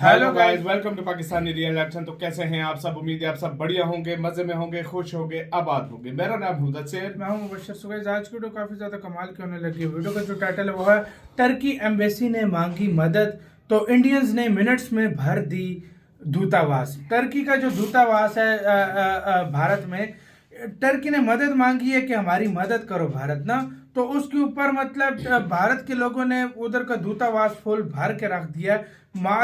Hello guys, welcome to Pakistani real action. तो कैसे हैं आप सब? उम्मीद है आप सब बढ़िया होंगे, मजे में होंगे, खुश होंगे, आबाद होंगे। मेरा नाम मुदस्सिर, मैं हूं मुबशर। सुगैज, आज की वीडियो काफ़ी ज़्यादा कमाल की होने लगी है। वीडियो का जो टाइटल है वो है टर्की एम्बेसी ने मांगी मदद तो इंडियंस ने मिनट्स में भर दी दूतावास। टर्की का जो दूतावास है भारत में, टर्की ने मदद मांगी है कि हमारी मदद करो भारत ना। तो उसके ऊपर मतलब भारत के लोगों ने उधर का दूतावास फुल भर के रख दिया,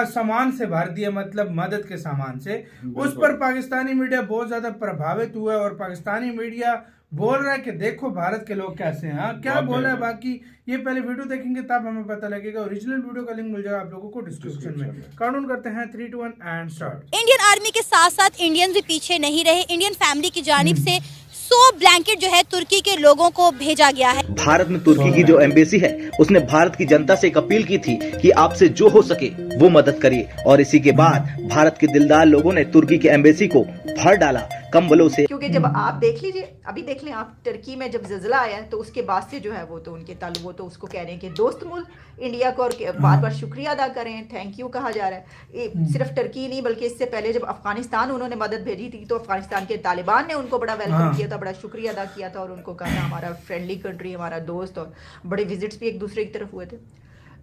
सामान से भर दिया, मतलब मदद के सामान से। उस पर पाकिस्तानी मीडिया बहुत ज्यादा प्रभावित हुआ है और पाकिस्तानी मीडिया बोल रहा है कि देखो भारत के लोग कैसे हैं। क्या बोल रहा है बाकी ये पहले वीडियो देखेंगे तब हमें पता लगेगा। ओरिजिनल वीडियो का लिंक मिल जाएगा आप लोगों को डिस्क्रिप्शन में। काउंट करते हैं 3, 2, 1 एंड स्टार्ट। इंडियन आर्मी के साथ साथ इंडियंस भी पीछे नहीं रहे। इंडियन फैमिली की जानिब से 100 ब्लैंकेट जो है तुर्की के लोगों को भेजा गया है। भारत में तुर्की की जो एम्बेसी है उसने भारत की जनता से एक अपील की थी कि आपसे जो हो सके वो मदद करिए, और इसी के बाद भारत के दिलदार लोगों ने तुर्की की एम्बेसी को भर डाला कंबलों से। क्योंकि जब आप देख लीजिए, अभी देख लें आप, टर्की में जब ज़िलज़ला आया तो उसके बाद से जो है वो तो उनके ताल्लुक, वो तो उसको कह रहे हैं कि दोस्त मुल्क इंडिया को, और बार बार शुक्रिया अदा करें, थैंक यू कहा जा रहा है। सिर्फ टर्की नहीं बल्कि इससे पहले जब अफगानिस्तान उन्होंने मदद भेजी थी तो अफगानिस्तान के तालिबान ने उनको बड़ा वेलकम किया था, बड़ा शुक्रिया अदा किया था और उनको कहा हमारा फ्रेंडली कंट्री, हमारा दोस्त, और बड़े विजिट्स भी एक दूसरे की तरफ हुए थे।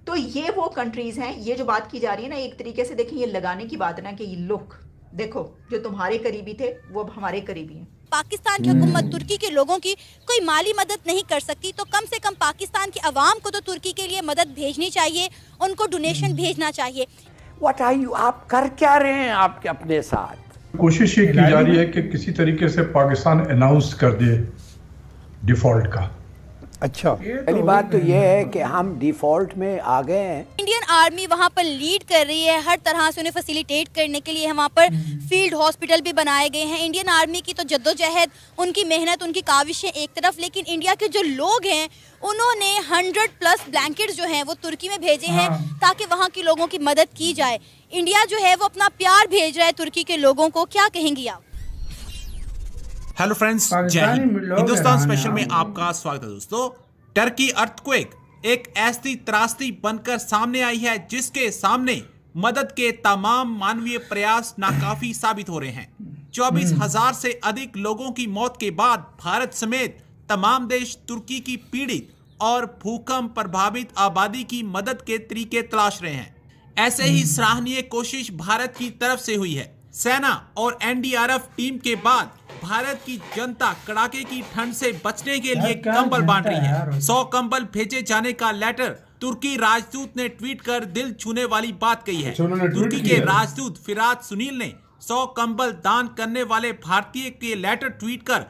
तो ये वो कंट्रीज़ हैं। ये जो बात की जा रही है ना, एक तरीके से देखें, ये लगाने की बात है ना कि ये लुक देखो, जो तुम्हारे करीबी थे वो अब हमारे करीबी हैं। पाकिस्तान की हुकूमत तुर्की के लोगों की कोई माली मदद नहीं कर सकती, तो कम से कम पाकिस्तान की आवाम को तो तुर्की के लिए मदद भेजनी चाहिए, उनको डोनेशन भेजना चाहिए। व्हाट आर यू, आप कर क्या रहे हैं आपके अपने साथ? कोशिश ये की जा रही है कि किसी तरीके से पाकिस्तान अनाउंस कर दे डिफॉल्ट का। अच्छा, पहली बात तो ये है कि हम डिफॉल्ट में आ गए हैं। इंडियन आर्मी वहाँ पर लीड कर रही है, हर तरह से उन्हें फैसिलिटेट करने के लिए वहाँ पर फील्ड हॉस्पिटल भी बनाए गए हैं। इंडियन आर्मी की तो जद्दोजहद, उनकी मेहनत, उनकी काविशें एक तरफ, लेकिन इंडिया के जो लोग हैं उन्होंने 100+ ब्लैंकेट्स जो हैं वो तुर्की में भेजे हैं ताकि वहाँ के लोगों की मदद की जाए। इंडिया जो है वो अपना प्यार भेज रहा है तुर्की के लोगों को। क्या कहेंगी आप? हेलो फ्रेंड्स, जय हिंद। हिंदुस्तान स्पेशल में आपका स्वागत है दोस्तों। टर्की अर्थक्वेक एक ऐसी त्रासदी बनकर सामने आई है जिसके सामने मदद के तमाम मानवीय प्रयास नाकाफी साबित हो रहे हैं। 24,000 से अधिक लोगों की मौत के बाद भारत समेत तमाम देश तुर्की की पीड़ित और भूकंप प्रभावित आबादी की मदद के तरीके तलाश रहे हैं। ऐसे ही सराहनीय कोशिश भारत की तरफ से हुई है। सेना और एनडीआरएफ टीम के बाद भारत की जनता कड़ाके की ठंड से बचने के लिए कंबल बांट रही है। 100 कंबल भेजे जाने का लेटर तुर्की राजदूत ने ट्वीट कर दिल छूने वाली बात कही है। तुर्की के राजदूत फिराद सुनील ने 100 कंबल दान करने वाले भारतीय के लेटर ट्वीट कर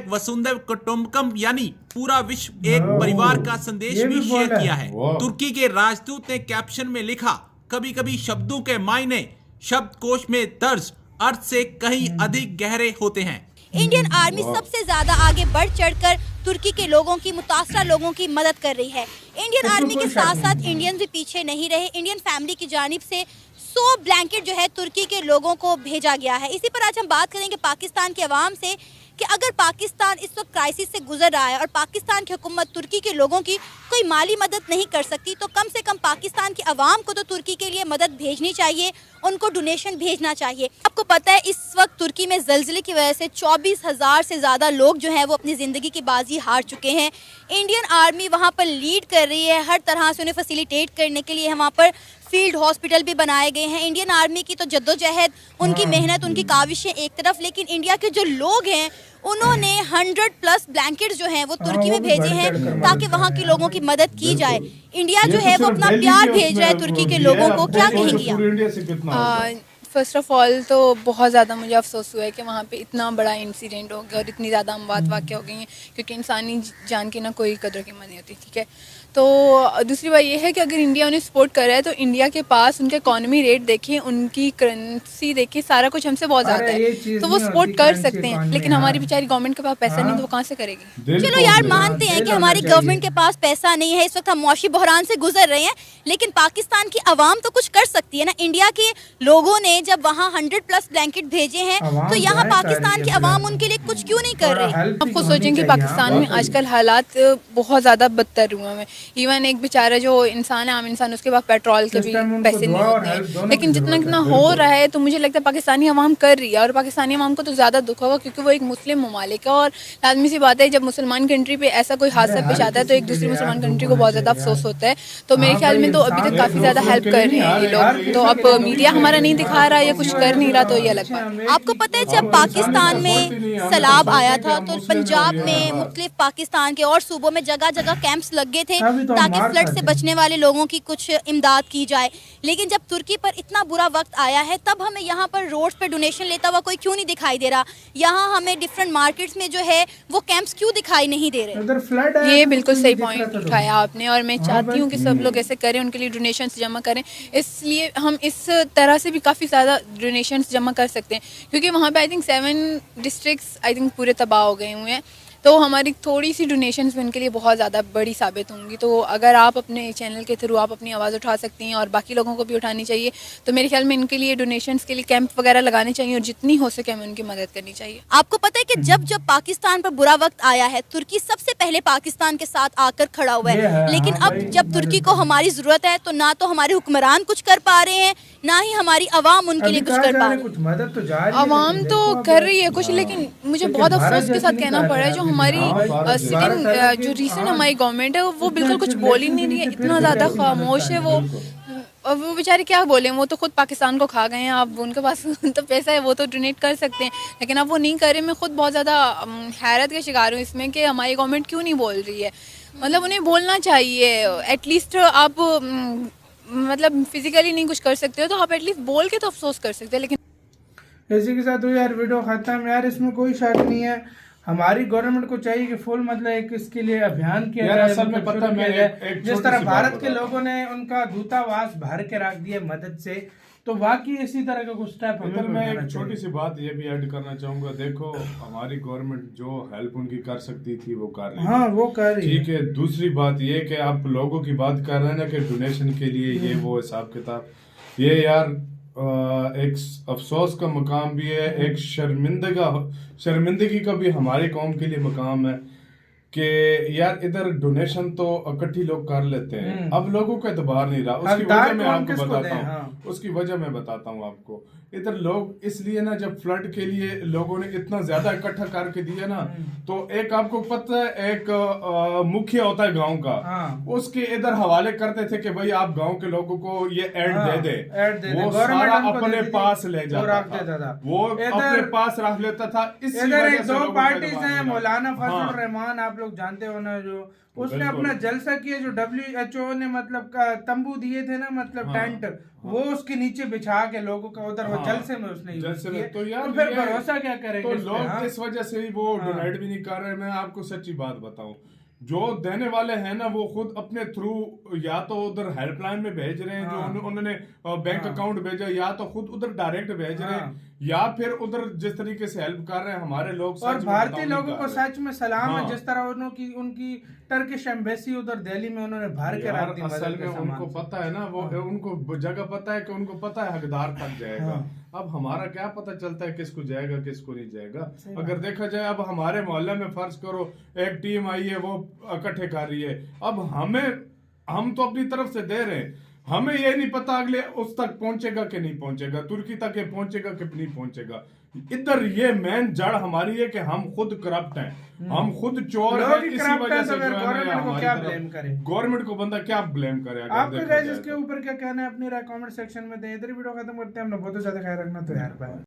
#वसुंधैव कुटुंबकम यानी पूरा विश्व एक परिवार का संदेश भी शेयर किया है। तुर्की के राजदूत ने कैप्शन में लिखा, कभी कभी शब्दों के मायने शब्दकोश में दर्ज अर्थ से कहीं अधिक गहरे होते हैं। इंडियन आर्मी सबसे ज्यादा आगे बढ़ चढ़कर तुर्की के लोगों की, मुतासरा लोगों की मदद कर रही है। इंडियन आर्मी के साथ साथ इंडियंस भी पीछे नहीं रहे। इंडियन फैमिली की जानिब से 100 ब्लैंकेट जो है तुर्की के लोगों को भेजा गया है। इसी पर आज हम बात करेंगे पाकिस्तान के अवाम से कि अगर पाकिस्तान इस वक्त क्राइसिस से गुजर रहा है और पाकिस्तान की हुकूमत तुर्की के लोगों की कोई माली मदद नहीं कर सकती, तो कम से कम पाकिस्तान की आवाम को तो तुर्की के लिए मदद भेजनी चाहिए, उनको डोनेशन भेजना चाहिए। आपको पता है इस वक्त तुर्की में ज़लज़ले की वजह से 24,000 से ज़्यादा लोग जो हैं वो अपनी ज़िंदगी की बाजी हार चुके हैं। इंडियन आर्मी वहाँ पर लीड कर रही है, हर तरह से उन्हें फैसिलिटेट करने के लिए वहाँ पर फील्ड हॉस्पिटल भी बनाए गए हैं। इंडियन आर्मी की तो जद्दोजहद, उनकी मेहनत, उनकी काविशें एक तरफ, लेकिन इंडिया के जो लोग हैं उन्होंने 100+ ब्लैंकेट्स जो हैं वो तुर्की में भेजे हैं ताकि वहाँ के लोगों की मदद की जाए। इंडिया जो है वो अपना प्यार भेज रहा है तुर्की के लोगों को। क्या कहेंगी आप? फर्स्ट ऑफ ऑल तो बहुत ज़्यादा मुझे अफसोस हुआ है कि वहाँ पे इतना बड़ा इंसिडेंट हो गया और इतनी ज़्यादा अमवात वाक़या हो गई हैं, क्योंकि इंसानी जान की ना कोई कदर कीमत नहीं होती। ठीक है, तो दूसरी बात ये है कि अगर इंडिया उन्हें सपोर्ट कर रहा है तो इंडिया के पास उनका इकॉनमी रेट देखें, उनकी करेंसी देखें, सारा कुछ हमसे बहुत ज़्यादा है, तो वो सपोर्ट कर सकते हैं। लेकिन हमारी बेचारी गवर्नमेंट के पास पैसा नहीं, तो वो कहाँ से करेगी? चलो यार, मानते हैं कि हमारी गवर्नमेंट के पास पैसा नहीं है, इस वक्त हम मुआशी बहरान से गुजर रहे हैं, लेकिन पाकिस्तान की आवाम तो कुछ कर सकती है ना। इंडिया के लोगों ने जब वहाँ 100+ ब्लैंकेट भेजे हैं तो यहाँ पाकिस्तान की आवाम उनके लिए कुछ क्यों नहीं कर रही? आप खुद सोचें कि पाकिस्तान में आजकल हालात बहुत ज़्यादा बदतर हुए हैं, इवन एक बेचारा जो इंसान है, आम इंसान, उसके पास पेट्रोल के भी पैसे नहीं होते हैं। लेकिन जितना कितना हो रहा है तो मुझे लगता है पाकिस्तानी अवाम कर रही है, और पाकिस्तानी अवाम को तो ज़्यादा दुख होगा क्योंकि वो एक मुस्लिम ममालिक है। और लाजमी सी बात है, जब मुसलमान कंट्री पे ऐसा कोई हादसा पेश आता है तो एक दूसरी मुसलमान कंट्री को बहुत ज़्यादा अफसोस होता है। तो मेरे ख्याल में तो अभी तक काफ़ी ज़्यादा हेल्प कर रहे हैं ये लोग। तो अब मीडिया हमारा नहीं दिखा रहा या कुछ कर नहीं रहा, तो ये अलग बात है। आपको पता है जब पाकिस्तान में सैलाब आया था तो पंजाब में, मुख्तलिफ पाकिस्तान के और सूबों में जगह जगह कैंप्स लगे थे ताकि फ्लड से बचने वाले लोगों की कुछ इमदाद की जाए। लेकिन जब तुर्की पर इतना बुरा वक्त आया है तब हमें यहाँ पर रोड्स पे डोनेशन लेता हुआ कोई क्यों नहीं दिखाई दे रहा? यहाँ हमें डिफरेंट मार्केट्स में जो है वो कैंप्स क्यों दिखाई नहीं दे रहे? ये बिल्कुल सही पॉइंट उठाया आपने, और मैं चाहती हूँ कि सब लोग ऐसे करें, उनके लिए डोनेशंस जमा करें। इसलिए हम इस तरह से भी काफ़ी ज़्यादा डोनेशंस जमा कर सकते हैं क्योंकि वहाँ पे I think 7 districts I think पूरे तबाह हो गए हुए हैं। तो हमारी थोड़ी सी डोनेशंस भी उनके लिए बहुत ज़्यादा बड़ी साबित होंगी। तो अगर आप अपने चैनल के थ्रू आप अपनी आवाज़ उठा सकती हैं और बाकी लोगों को भी उठानी चाहिए, तो मेरे ख्याल में इनके लिए डोनेशंस के लिए कैंप वगैरह लगाने चाहिए और जितनी हो सके हमें उनकी मदद करनी चाहिए। आपको पता है कि जब जब पाकिस्तान पर बुरा वक्त आया है तुर्की सबसे पहले पाकिस्तान के साथ आकर खड़ा हुआ है। लेकिन अब जब तुर्की को हमारी ज़रूरत है तो ना तो हमारे हुक्मरान कुछ कर पा रहे हैं, ना ही हमारी आवाम उनके लिए कुछ कर पा रही है। आवाम तो कर रही है कुछ, लेकिन मुझे बहुत अफसोस के साथ कहना पड़ रहा है जो हमारी सिटिंग जो रिसेंट हमारी गवर्नमेंट है वो बिल्कुल कुछ बोल ही नहीं रही है, इतना ज़्यादा खामोश है वो। और वो बेचारे क्या बोले, वो तो खुद पाकिस्तान को खा गए हैं। अब उनके पास तो पैसा है, वो तो डोनेट कर सकते हैं, लेकिन अब वो नहीं कर रहे। मैं खुद बहुत ज़्यादा हैरत का शिकार हूँ इसमें कि हमारी गवर्नमेंट क्यों नहीं बोल रही है। मतलब उन्हें बोलना चाहिए एटलीस्ट। आप मतलब फिजिकली नहीं कुछ कर सकते हो तो आप एटलीस्ट बोल के तो अफसोस कर सकते हैं। लेकिन इसी के साथ हुई यार वीडियो खत्म। यार इसमें कोई शक नहीं है, हमारी गवर्नमेंट को चाहिए कि फुल मतलब एक इसके लिए अभियान किया जाए। असल में पता है जिस तरह भारत के लोगों ने उनका दूतावास भर के रख दिया मदद से, तो वाकई इसी तरह का कुछ स्टेप इधर मैं एक छोटी सी बात ये भी ऐड करना चाहूंगा। देखो हमारी गवर्नमेंट जो हेल्प उनकी कर सकती थी वो कर रही है। हाँ वो कर रही है, ठीक है। दूसरी बात ये कि आप लोगों की बात कर रहे हैं ना कि डोनेशन के लिए ये वो हिसाब किताब, ये यार एक अफसोस का मकाम भी है, एक शर्मिंदगी का भी हमारी कौम के लिए मकाम है कि यार इधर डोनेशन तो इकट्ठी लोग कर लेते हैं, अब लोगों को एतबार नहीं रहा। उसकी वजह मैं आपको बताता हूँ, उसकी वजह मैं बताता हूँ आपको। इधर लोग इसलिए ना, जब फ्लड के लिए लोगों ने इतना ज्यादा इकट्ठा करके दिया ना, तो एक आपको पता है एक मुखिया होता है गांव का, उसके इधर हवाले करते थे कि भाई आप गांव के लोगों को ये ऐड दे दे, वो सारा अपने पास ले जाता था, वो अपने पास रख लेता था। इधर एक दो पार्टीज हैं, मौलाना फजल रहमान, आप लोग जानते हो ना, जो उसने अपना जलसा किया, जो WHO ने मतलब तंबू दिए थे ना, मतलब टेंट, वो उसके नीचे बिछा के लोगों का उधर वो जलसे में उसने यूज किया। तो यार तो फिर भरोसा क्या करेंगे? तो लोग इस वजह से ही वो डोनेट भी नहीं कर रहे। मैं आपको सच्ची बात बताऊं, जो देने वाले हैं ना वो खुद अपने थ्रू या तो उधर हेल्पलाइन में भेज रहे हैं, जो उन्होंने बैंक अकाउंट भेजा, या तो खुद उधर डायरेक्ट भेज रहे हैं, या फिर उधर जिस तरीके से हेल्प कर रहे हैं हमारे लोग। और भारतीय लोगों को सच में सलाम है, जिस तरह उनकी टर्किश एम्बेसी उधर दिल्ली में उन्होंने भर के रख दी। असल में उनको पता है ना, वो उनको जगह पता है कि उनको पता है हकदार तक जाएगा। अब हमारा क्या पता चलता है किसको जाएगा किसको नहीं जाएगा। अगर देखा जाए, अब हमारे मोहल्ले में फर्ज करो एक टीम आई है, वो इकट्ठे कर रही है, अब हम तो अपनी तरफ से दे रहे हैं, हमें ये नहीं पता अगले उस तक पहुंचेगा कि नहीं पहुंचेगा, तुर्की तक ये पहुंचेगा कि नहीं पहुंचेगा। इधर ये मेन जड़ हमारी है कि हम खुद करप्ट हैं, हम खुद चोर हैं। इसी वजह से गवर्नमेंट को बंदा क्या ब्लेम करे। आपके इसके ऊपर क्या कहना है, अपनी राय कमेंट सेक्शन में दें। इधर वीडियो खत्म करते हैं, हमने बहुत ज्यादा ख्याल रखना तो यार।